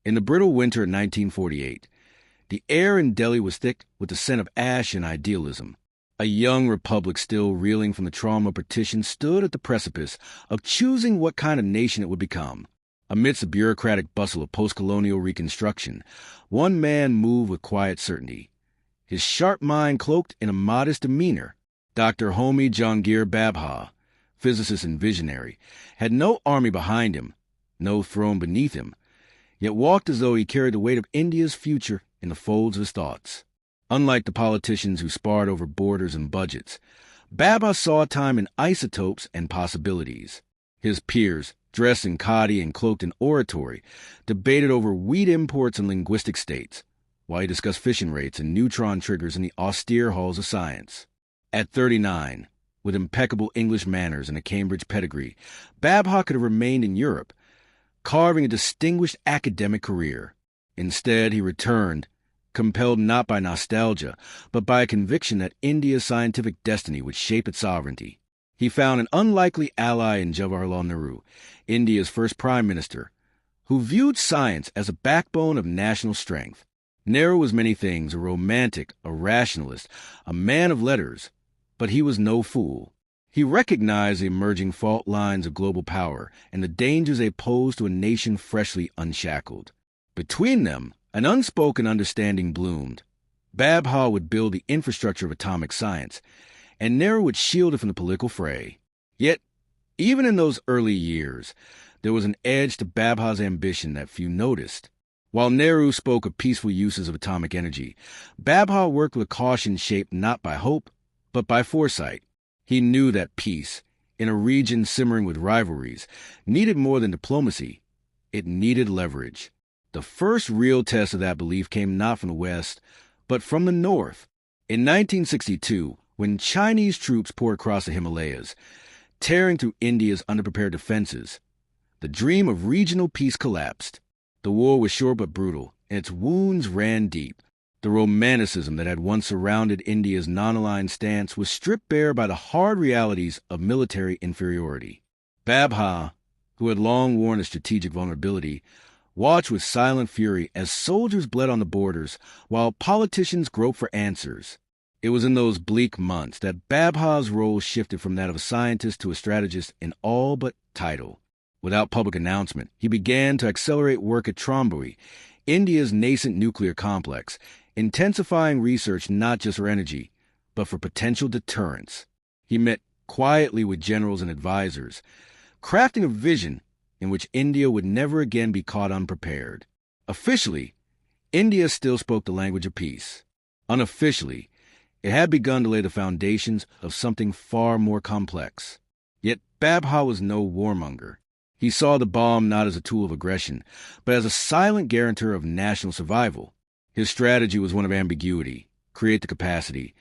In the brittle winter of 1948, the air in Delhi was thick with the scent of ash and idealism. A young republic still reeling from the trauma of partition stood at the precipice of choosing what kind of nation it would become. Amidst the bureaucratic bustle of post-colonial reconstruction, one man moved with quiet certainty, his sharp mind cloaked in a modest demeanor. Dr. Homi Bhabha, physicist and visionary, had no army behind him, no throne beneath him, yet walked as though he carried the weight of India's future in the folds of his thoughts. Unlike the politicians who sparred over borders and budgets, Bhabha saw time in isotopes and possibilities. His peers, dressed in khadi and cloaked in oratory, debated over wheat imports and linguistic states, while he discussed fission rates and neutron triggers in the austere halls of science. At 39, with impeccable English manners and a Cambridge pedigree, Bhabha could have remained in Europe, carving a distinguished academic career. Instead, he returned, compelled not by nostalgia, but by a conviction that India's scientific destiny would shape its sovereignty. He found an unlikely ally in Jawaharlal Nehru, India's first prime minister, who viewed science as a backbone of national strength. Nehru was many things, a romantic, a rationalist, a man of letters, but he was no fool. He recognized the emerging fault lines of global power and the dangers they posed to a nation freshly unshackled. Between them, an unspoken understanding bloomed. Bhabha would build the infrastructure of atomic science, and Nehru would shield it from the political fray. Yet, even in those early years, there was an edge to Bhabha's ambition that few noticed. While Nehru spoke of peaceful uses of atomic energy, Bhabha worked with caution shaped not by hope, but by foresight. He knew that peace, in a region simmering with rivalries, needed more than diplomacy. It needed leverage. The first real test of that belief came not from the West, but from the North. In 1962, when Chinese troops poured across the Himalayas, tearing through India's underprepared defenses, the dream of regional peace collapsed. The war was short but brutal, and its wounds ran deep. The romanticism that had once surrounded India's non-aligned stance was stripped bare by the hard realities of military inferiority. Bhabha, who had long worn a strategic vulnerability, watched with silent fury as soldiers bled on the borders while politicians groped for answers. It was in those bleak months that Bhabha's role shifted from that of a scientist to a strategist in all but title. Without public announcement, he began to accelerate work at Tromboi, India's nascent nuclear complex, intensifying research not just for energy, but for potential deterrence. He met quietly with generals and advisors, crafting a vision in which India would never again be caught unprepared. Officially, India still spoke the language of peace. Unofficially, it had begun to lay the foundations of something far more complex. Yet Bhabha was no warmonger. He saw the bomb not as a tool of aggression, but as a silent guarantor of national survival. His strategy was one of ambiguity, create the capacity,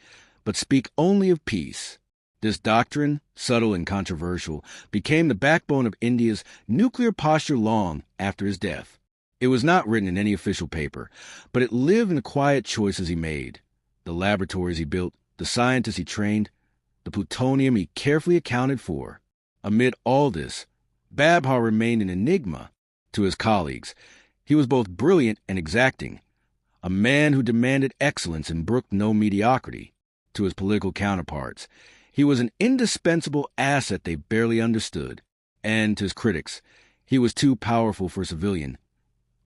but speak only of peace. This doctrine, subtle and controversial, became the backbone of India's nuclear posture long after his death. It was not written in any official paper, but it lived in the quiet choices he made, the laboratories he built, the scientists he trained, the plutonium he carefully accounted for. Amid all this, Bhabha remained an enigma to his colleagues. He was both brilliant and exacting, a man who demanded excellence and brooked no mediocrity. To his political counterparts, he was an indispensable asset they barely understood. And to his critics, he was too powerful for a civilian,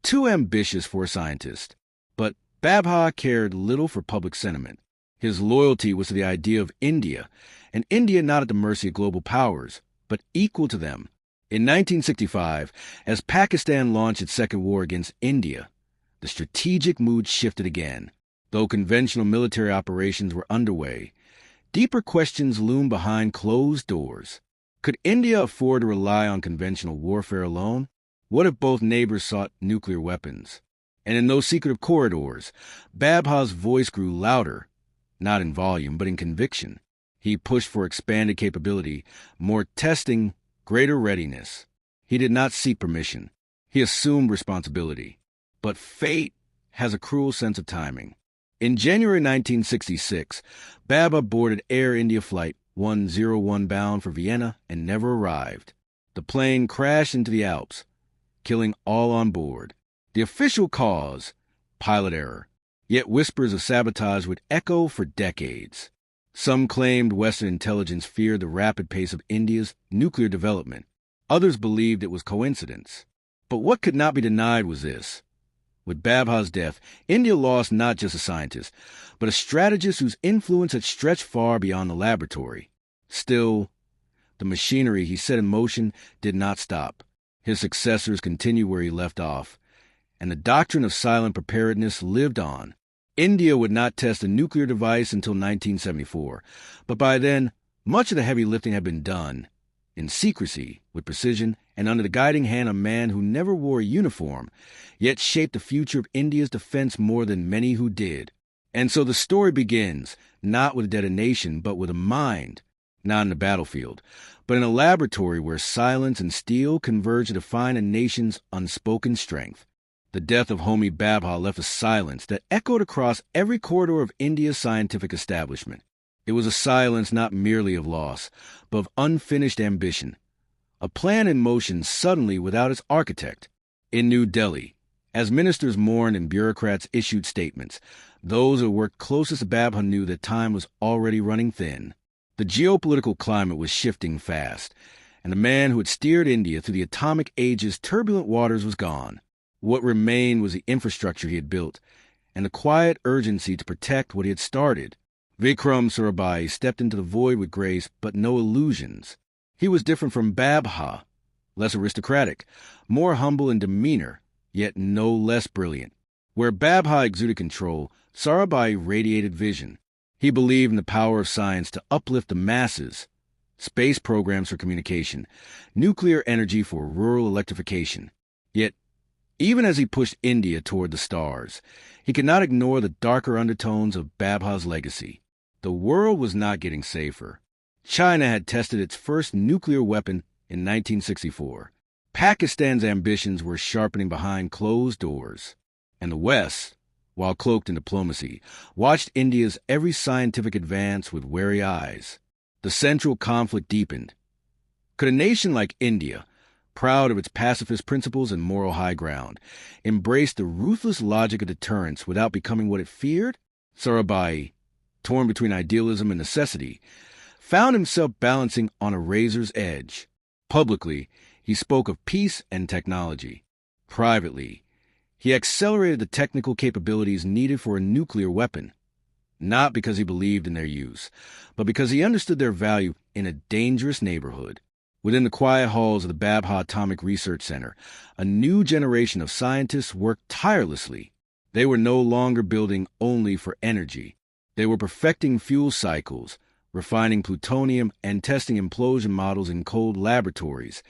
too ambitious for a scientist. But Bhabha cared little for public sentiment. His loyalty was to the idea of India, and India not at the mercy of global powers, but equal to them. In 1965, as Pakistan launched its second war against India, the strategic mood shifted again. Though conventional military operations were underway, deeper questions loomed behind closed doors. Could India afford to rely on conventional warfare alone? What if both neighbors sought nuclear weapons? And in those secretive corridors, Bhabha's voice grew louder, not in volume, but in conviction. He pushed for expanded capability, more testing, greater readiness. He did not seek permission. He assumed responsibility. But fate has a cruel sense of timing. In January 1966, Bhabha boarded Air India Flight 101 bound for Vienna and never arrived. The plane crashed into the Alps, killing all on board. The official cause, pilot error. Yet whispers of sabotage would echo for decades. Some claimed Western intelligence feared the rapid pace of India's nuclear development. Others believed it was coincidence. But what could not be denied was this. With Bhabha's death, India lost not just a scientist, but a strategist whose influence had stretched far beyond the laboratory. Still, the machinery he set in motion did not stop. His successors continued where he left off, and the doctrine of silent preparedness lived on. India would not test a nuclear device until 1974, but by then, much of the heavy lifting had been done, in secrecy, with precision, and under the guiding hand of a man who never wore a uniform, yet shaped the future of India's defense more than many who did. And so the story begins, not with a detonation, but with a mind, not in the battlefield, but in a laboratory where silence and steel converge to define a nation's unspoken strength. The death of Homi Bhabha left a silence that echoed across every corridor of India's scientific establishment. It was a silence not merely of loss, but of unfinished ambition. A plan in motion suddenly without its architect. In New Delhi, as ministers mourned and bureaucrats issued statements, those who worked closest to Bhabha knew that time was already running thin. The geopolitical climate was shifting fast, and the man who had steered India through the atomic age's turbulent waters was gone. What remained was the infrastructure he had built, and the quiet urgency to protect what he had started. Vikram Sarabhai stepped into the void with grace, but no illusions. He was different from Bhabha, less aristocratic, more humble in demeanor, yet no less brilliant. Where Bhabha exuded control, Sarabhai radiated vision. He believed in the power of science to uplift the masses, space programs for communication, nuclear energy for rural electrification. Yet, even as he pushed India toward the stars, he could not ignore the darker undertones of Bhabha's legacy. The world was not getting safer. China had tested its first nuclear weapon in 1964. Pakistan's ambitions were sharpening behind closed doors. And the West, while cloaked in diplomacy, watched India's every scientific advance with wary eyes. The central conflict deepened. Could a nation like India, proud of its pacifist principles and moral high ground, embrace the ruthless logic of deterrence without becoming what it feared? Sarabhai, torn between idealism and necessity, found himself balancing on a razor's edge. Publicly, he spoke of peace and technology. Privately, he accelerated the technical capabilities needed for a nuclear weapon, not because he believed in their use, but because he understood their value in a dangerous neighborhood. Within the quiet halls of the Bhabha Atomic Research Center, a new generation of scientists worked tirelessly. They were no longer building only for energy. They were perfecting fuel cycles, refining plutonium, and testing implosion models in cold laboratories.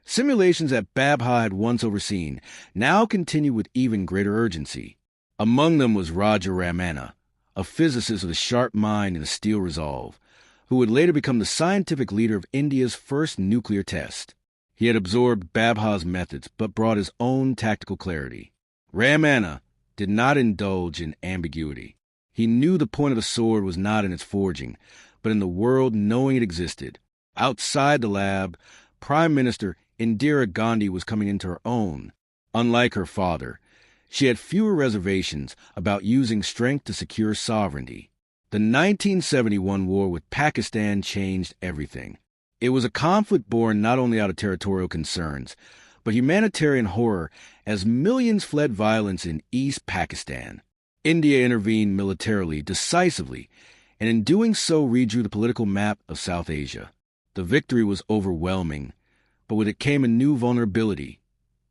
Simulations that Bhabha had once overseen now continued with even greater urgency. Among them was Raja Ramanna, a physicist with a sharp mind and a steel resolve, who would later become the scientific leader of India's first nuclear test. He had absorbed Bhabha's methods, but brought his own tactical clarity. Ramanna did not indulge in ambiguity. He knew the point of the sword was not in its forging, but in the world knowing it existed. Outside the lab, Prime Minister Indira Gandhi was coming into her own. Unlike her father, she had fewer reservations about using strength to secure sovereignty. The 1971 war with Pakistan changed everything. It was a conflict born not only out of territorial concerns, but humanitarian horror as millions fled violence in East Pakistan. India intervened militarily, decisively, and in doing so redrew the political map of South Asia. The victory was overwhelming, but with it came a new vulnerability.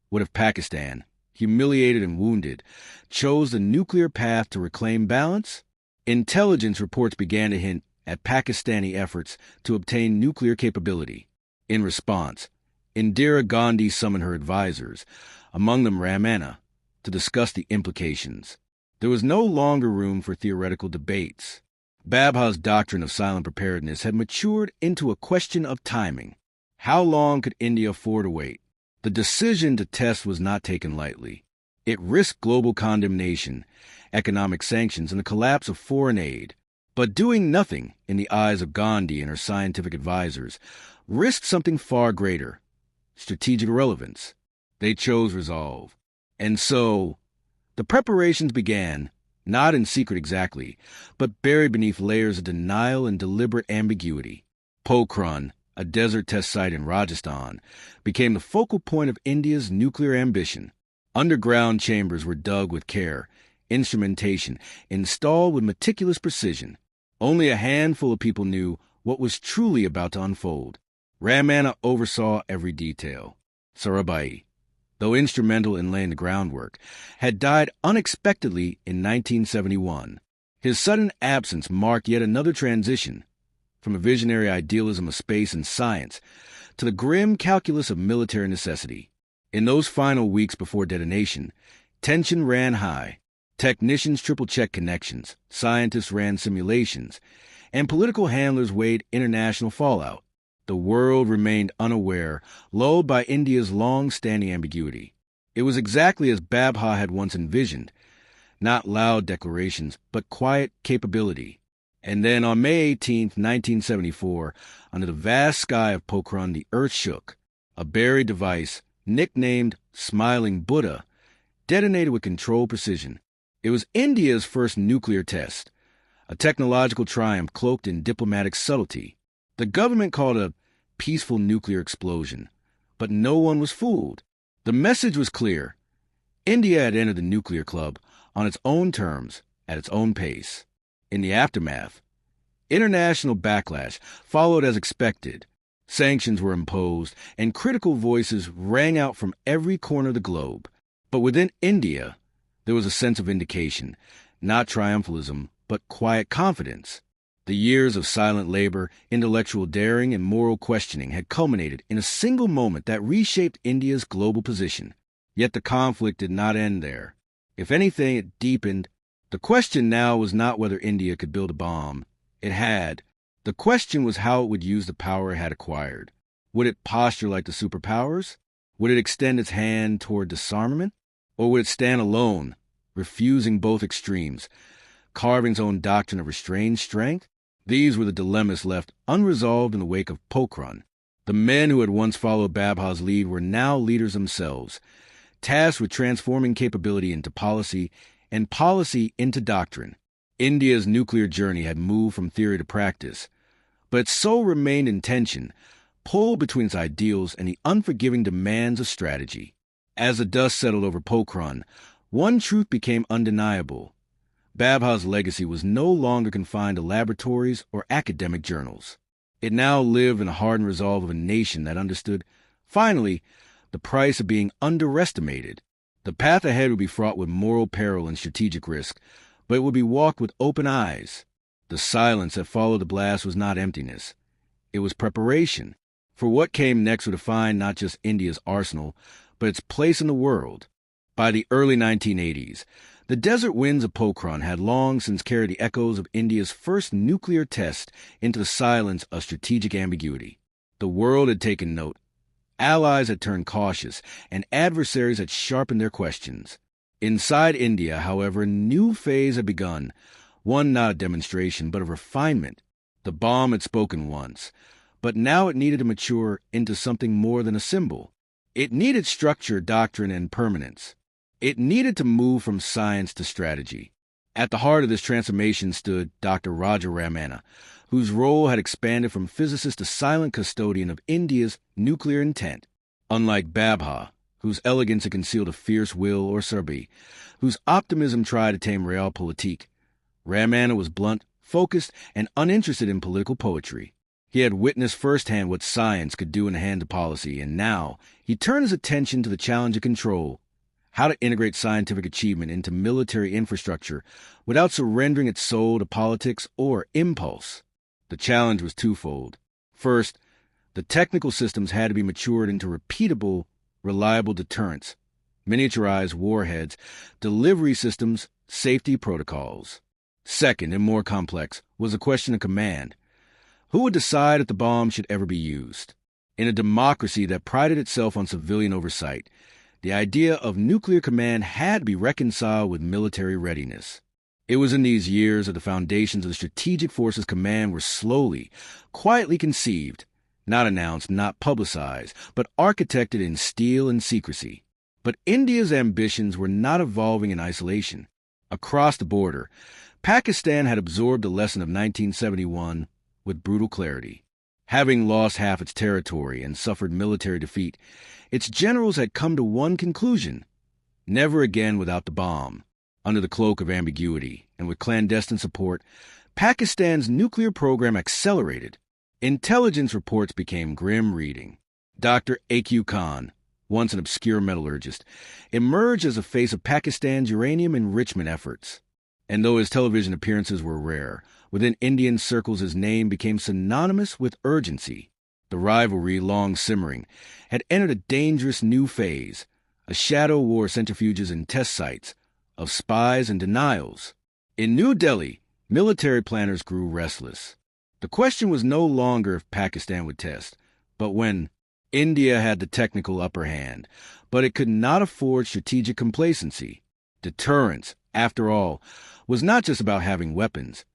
What if Pakistan, humiliated and wounded, chose the nuclear path to reclaim balance? Intelligence reports began to hint at Pakistani efforts to obtain nuclear capability. In response, Indira Gandhi summoned her advisors, among them Ramanna, to discuss the implications. There was no longer room for theoretical debates. Bhabha's doctrine of silent preparedness had matured into a question of timing. How long could India afford to wait? The decision to test was not taken lightly. It risked global condemnation, economic sanctions, and the collapse of foreign aid. But doing nothing, in the eyes of Gandhi and her scientific advisors, risked something far greater: strategic relevance. They chose resolve. And so, the preparations began, not in secret exactly, but buried beneath layers of denial and deliberate ambiguity. Pokhran, a desert test site in Rajasthan, became the focal point of India's nuclear ambition. Underground chambers were dug with care, instrumentation installed with meticulous precision. Only a handful of people knew what was truly about to unfold. Ramana oversaw every detail. Sarabhai, though instrumental in laying the groundwork, had died unexpectedly in 1971. His sudden absence marked yet another transition, from a visionary idealism of space and science to the grim calculus of military necessity. In those final weeks before detonation, tension ran high. Technicians triple-checked connections, scientists ran simulations, and political handlers weighed international fallout. The world remained unaware, lulled by India's long-standing ambiguity. It was exactly as Bhabha had once envisioned, not loud declarations, but quiet capability. And then on May 18, 1974, under the vast sky of Pokhran, the earth shook. A buried device, nicknamed Smiling Buddha, detonated with controlled precision. It was India's first nuclear test, a technological triumph cloaked in diplomatic subtlety. The government called it a peaceful nuclear explosion, but no one was fooled. The message was clear. India had entered the nuclear club on its own terms, at its own pace. In the aftermath, international backlash followed as expected. Sanctions were imposed, and critical voices rang out from every corner of the globe. But within India, there was a sense of vindication, not triumphalism, but quiet confidence. The years of silent labor, intellectual daring, and moral questioning had culminated in a single moment that reshaped India's global position. Yet the conflict did not end there. If anything, it deepened. The question now was not whether India could build a bomb. It had. The question was how it would use the power it had acquired. Would it posture like the superpowers? Would it extend its hand toward disarmament? Or would it stand alone, refusing both extremes, carving its own doctrine of restrained strength? These were the dilemmas left unresolved in the wake of Pokhran. The men who had once followed Bhabha's lead were now leaders themselves, tasked with transforming capability into policy and policy into doctrine. India's nuclear journey had moved from theory to practice, but its soul remained in tension, pulled between its ideals and the unforgiving demands of strategy. As the dust settled over Pokhran, one truth became undeniable. Bhabha's legacy was no longer confined to laboratories or academic journals. It now lived in the hardened resolve of a nation that understood, finally, the price of being underestimated. The path ahead would be fraught with moral peril and strategic risk, but it would be walked with open eyes. The silence that followed the blast was not emptiness. It was preparation, for what came next would define not just India's arsenal, but its place in the world. By the early 1980s, the desert winds of Pokhran had long since carried the echoes of India's first nuclear test into the silence of strategic ambiguity. The world had taken note. Allies had turned cautious, and adversaries had sharpened their questions. Inside India, however, a new phase had begun, one not a demonstration, but a refinement. The bomb had spoken once, but now it needed to mature into something more than a symbol. It needed structure, doctrine, and permanence. It needed to move from science to strategy. At the heart of this transformation stood Dr. Raja Ramana, whose role had expanded from physicist to silent custodian of India's nuclear intent. Unlike Bhabha, whose elegance had concealed a fierce will, or Sarabhai, whose optimism tried to tame realpolitik, Ramana was blunt, focused, and uninterested in political poetry. He had witnessed firsthand what science could do in the hands of policy, and now he turned his attention to the challenge of control, how to integrate scientific achievement into military infrastructure without surrendering its soul to politics or impulse. The challenge was twofold. First, the technical systems had to be matured into repeatable, reliable deterrents, miniaturized warheads, delivery systems, safety protocols. Second, and more complex, was the question of command. Who would decide if the bomb should ever be used? In a democracy that prided itself on civilian oversight, the idea of nuclear command had to be reconciled with military readiness. It was in these years that the foundations of the Strategic Forces Command were slowly, quietly conceived, not announced, not publicized, but architected in steel and secrecy. But India's ambitions were not evolving in isolation. Across the border, Pakistan had absorbed the lesson of 1971 with brutal clarity. Having lost half its territory and suffered military defeat, its generals had come to one conclusion: never again without the bomb. Under the cloak of ambiguity and with clandestine support, Pakistan's nuclear program accelerated. Intelligence reports became grim reading. Dr. A.Q. Khan, once an obscure metallurgist, emerged as the face of Pakistan's uranium enrichment efforts. And though his television appearances were rare, within Indian circles his name became synonymous with urgency. The rivalry, long simmering, had entered a dangerous new phase, a shadow war, centrifuges and test sites, of spies and denials. In New Delhi, military planners grew restless. The question was no longer if Pakistan would test, but when. India had the technical upper hand, but it could not afford strategic complacency. Deterrence, after all, was not just about having weapons.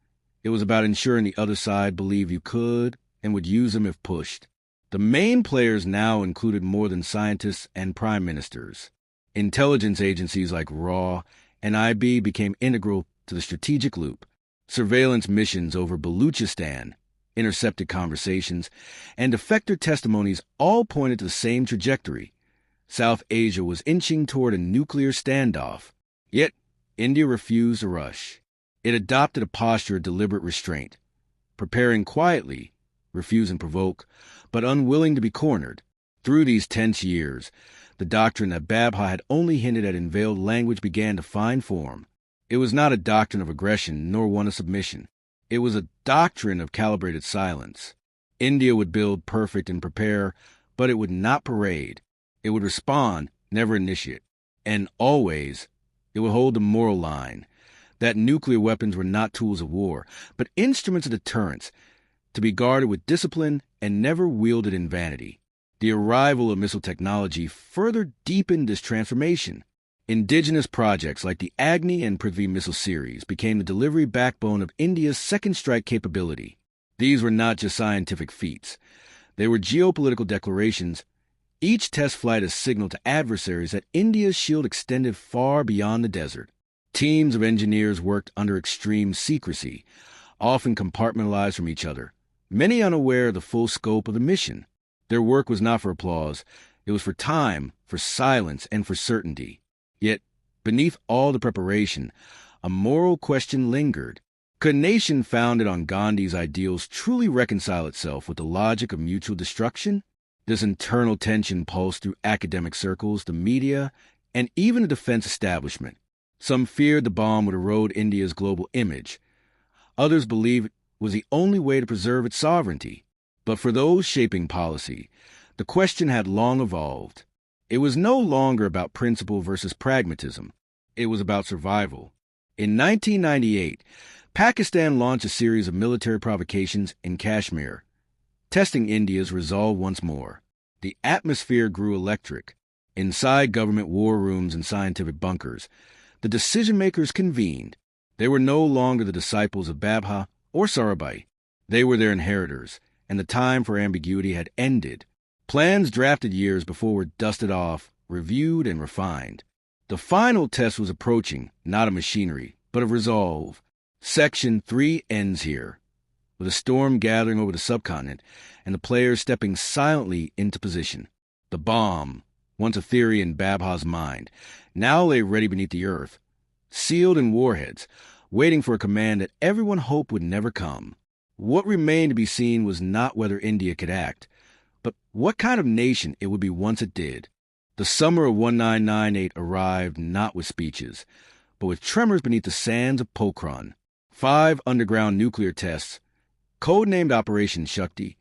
It was about ensuring the other side believed you could and would use them if pushed. The main players now included more than scientists and prime ministers. Intelligence agencies like RAW and IB became integral to the strategic loop. Surveillance missions over Baluchistan, intercepted conversations, and defector testimonies all pointed to the same trajectory. South Asia was inching toward a nuclear standoff. Yet, India refused to rush. It adopted a posture of deliberate restraint, preparing quietly, refusing to provoke, but unwilling to be cornered. Through these tense years, the doctrine that Bhabha had only hinted at in veiled language began to find form. It was not a doctrine of aggression nor one of submission. It was a doctrine of calibrated silence. India would build perfect and prepare, but it would not parade. It would respond, never initiate. And always, it would hold the moral line that nuclear weapons were not tools of war, but instruments of deterrence, to be guarded with discipline and never wielded in vanity. The arrival of missile technology further deepened this transformation. Indigenous projects like the Agni and Prithvi missile series became the delivery backbone of India's second strike capability. These were not just scientific feats. They were geopolitical declarations. Each test flight a signal to adversaries that India's shield extended far beyond the desert. Teams of engineers worked under extreme secrecy, often compartmentalized from each other, many unaware of the full scope of the mission. Their work was not for applause. It was for time, for silence, and for certainty. Yet, beneath all the preparation, a moral question lingered. Could a nation founded on Gandhi's ideals truly reconcile itself with the logic of mutual destruction? This internal tension pulsed through academic circles, the media, and even the defense establishment. Some feared the bomb would erode India's global image. Others believed it was the only way to preserve its sovereignty. But for those shaping policy, the question had long evolved. It was no longer about principle versus pragmatism. It was about survival. In 1998, Pakistan launched a series of military provocations in Kashmir, testing India's resolve once more. The atmosphere grew electric. Inside government war rooms and scientific bunkers, the decision-makers convened. They were no longer the disciples of Bhabha or Sarabhai. They were their inheritors, and the time for ambiguity had ended. Plans drafted years before were dusted off, reviewed, and refined. The final test was approaching, not of machinery, but of resolve. Section 3 ends here, with a storm gathering over the subcontinent and the players stepping silently into position. The bomb, once a theory in Bhabha's mind, now lay ready beneath the earth, sealed in warheads, waiting for a command that everyone hoped would never come. What remained to be seen was not whether India could act, but what kind of nation it would be once it did. The summer of 1998 arrived not with speeches, but with tremors beneath the sands of Pokhran. 5 underground nuclear tests, codenamed Operation Shakti,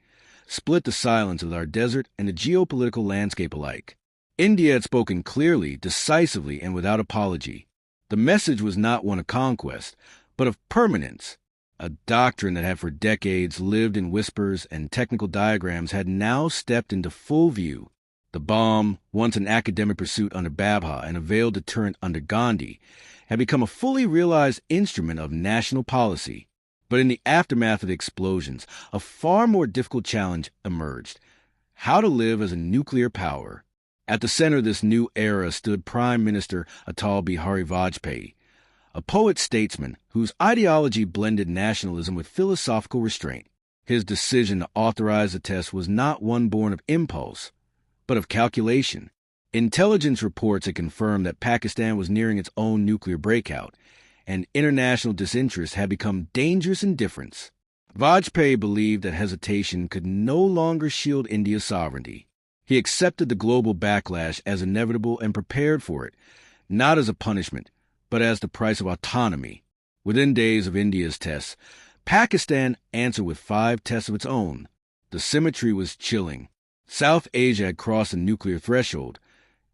split the silence of our desert and the geopolitical landscape alike. India had spoken clearly, decisively, and without apology. The message was not one of conquest, but of permanence. A doctrine that had for decades lived in whispers and technical diagrams had now stepped into full view. The bomb, once an academic pursuit under Bhabha and a veiled deterrent under Gandhi, had become a fully realized instrument of national policy. But in the aftermath of the explosions, a far more difficult challenge emerged: how to live as a nuclear power. At the center of this new era stood Prime Minister Atal Bihari Vajpayee, a poet-statesman whose ideology blended nationalism with philosophical restraint. His decision to authorize the test was not one born of impulse, but of calculation. Intelligence reports had confirmed that Pakistan was nearing its own nuclear breakout, and international disinterest had become dangerous indifference. Vajpayee believed that hesitation could no longer shield India's sovereignty. He accepted the global backlash as inevitable and prepared for it, not as a punishment, but as the price of autonomy. Within days of India's tests, Pakistan answered with 5 tests of its own. The symmetry was chilling. South Asia had crossed the nuclear threshold,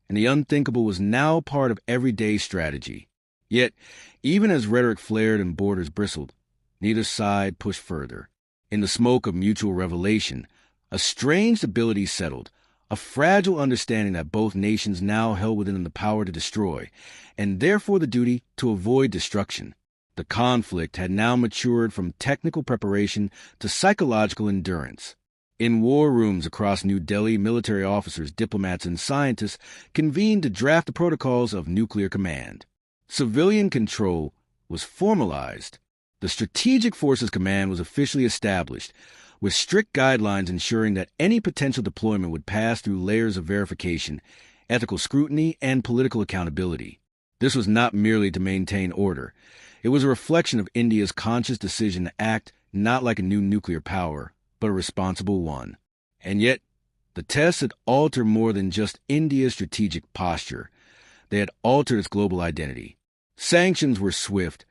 and the unthinkable was now part of everyday strategy. Yet, even as rhetoric flared and borders bristled, neither side pushed further. In the smoke of mutual revelation, a strange stability settled, a fragile understanding that both nations now held within them the power to destroy, and therefore the duty to avoid destruction. The conflict had now matured from technical preparation to psychological endurance. In war rooms across New Delhi, military officers, diplomats, and scientists convened to draft the protocols of nuclear command. Civilian control was formalized. The Strategic Forces Command was officially established, with strict guidelines ensuring that any potential deployment would pass through layers of verification, ethical scrutiny, and political accountability. This was not merely to maintain order. It was a reflection of India's conscious decision to act not like a new nuclear power, but a responsible one. And yet, the tests had altered more than just India's strategic posture. They had altered its global identity. Sanctions were swift,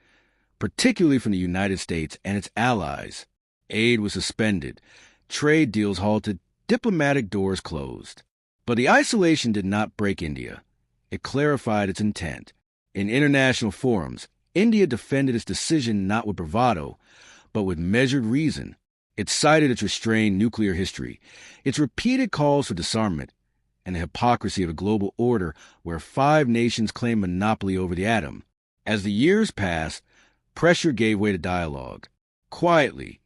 particularly from the United States and its allies. Aid was suspended, trade deals halted, diplomatic doors closed. But the isolation did not break India. It clarified its intent. In international forums, India defended its decision not with bravado, but with measured reason. It cited its restrained nuclear history, its repeated calls for disarmament, and the hypocrisy of a global order where 5 nations claim monopoly over the atom. As the years passed, pressure gave way to dialogue. Quietly,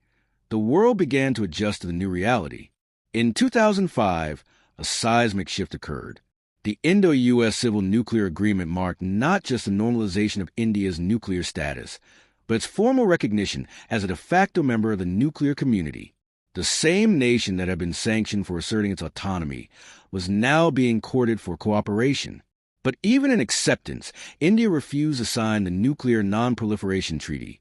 the world began to adjust to the new reality. In 2005, a seismic shift occurred. The Indo-U.S. Civil Nuclear Agreement marked not just the normalization of India's nuclear status, but its formal recognition as a de facto member of the nuclear community. The same nation that had been sanctioned for asserting its autonomy was now being courted for cooperation. But even in acceptance, India refused to sign the Nuclear Non-Proliferation Treaty,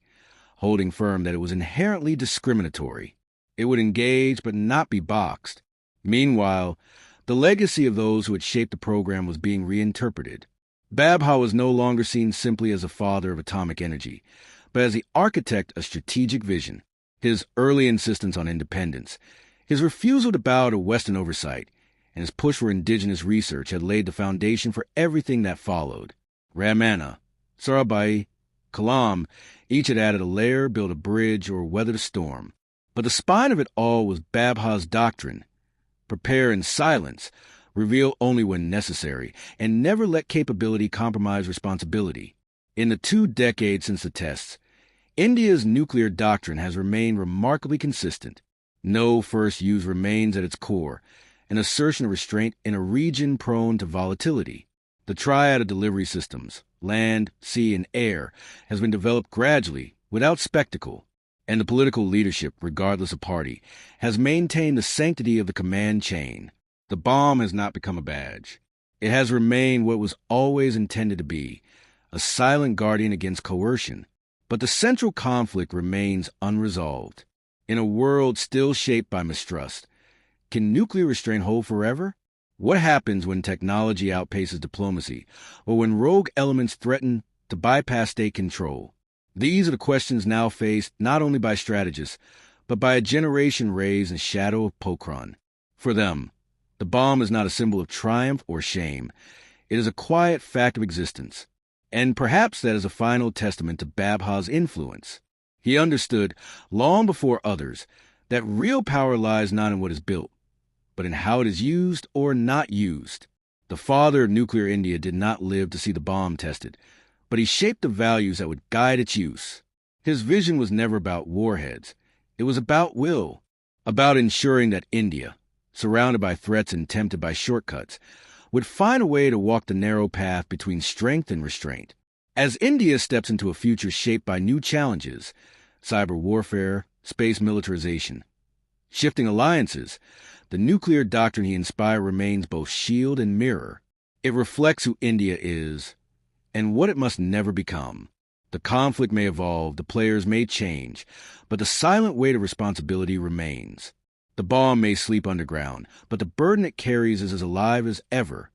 holding firm that it was inherently discriminatory. It would engage but not be boxed. Meanwhile, the legacy of those who had shaped the program was being reinterpreted. Bhabha was no longer seen simply as a father of atomic energy, but as the architect of strategic vision. His early insistence on independence, his refusal to bow to Western oversight, and his push for indigenous research had laid the foundation for everything that followed. Ramana, Sarabhai, Kalam each had added a layer, built a bridge, or weathered a storm. But the spine of it all was Bhabha's doctrine. Prepare in silence, reveal only when necessary, and never let capability compromise responsibility. In the 2 decades since the tests, India's nuclear doctrine has remained remarkably consistent. No first use remains at its core, an assertion of restraint in a region prone to volatility. The triad of delivery systems, land, sea, and air, has been developed gradually, without spectacle. And the political leadership, regardless of party, has maintained the sanctity of the command chain. The bomb has not become a badge. It has remained what it was always intended to be, a silent guardian against coercion. But the central conflict remains unresolved. In a world still shaped by mistrust, can nuclear restraint hold forever? What happens when technology outpaces diplomacy, or when rogue elements threaten to bypass state control? These are the questions now faced not only by strategists, but by a generation raised in the shadow of Pokhran. For them, the bomb is not a symbol of triumph or shame. It is a quiet fact of existence. And perhaps that is a final testament to Bhabha's influence. He understood, long before others, that real power lies not in what is built, but in how it is used or not used. The father of nuclear India did not live to see the bomb tested, but he shaped the values that would guide its use. His vision was never about warheads. It was about will, about ensuring that India, surrounded by threats and tempted by shortcuts, would find a way to walk the narrow path between strength and restraint. As India steps into a future shaped by new challenges, cyber warfare, space militarization, shifting alliances, the nuclear doctrine he inspired remains both shield and mirror. It reflects who India is and what it must never become. The conflict may evolve, the players may change, but the silent weight of responsibility remains. The bomb may sleep underground, but the burden it carries is as alive as ever.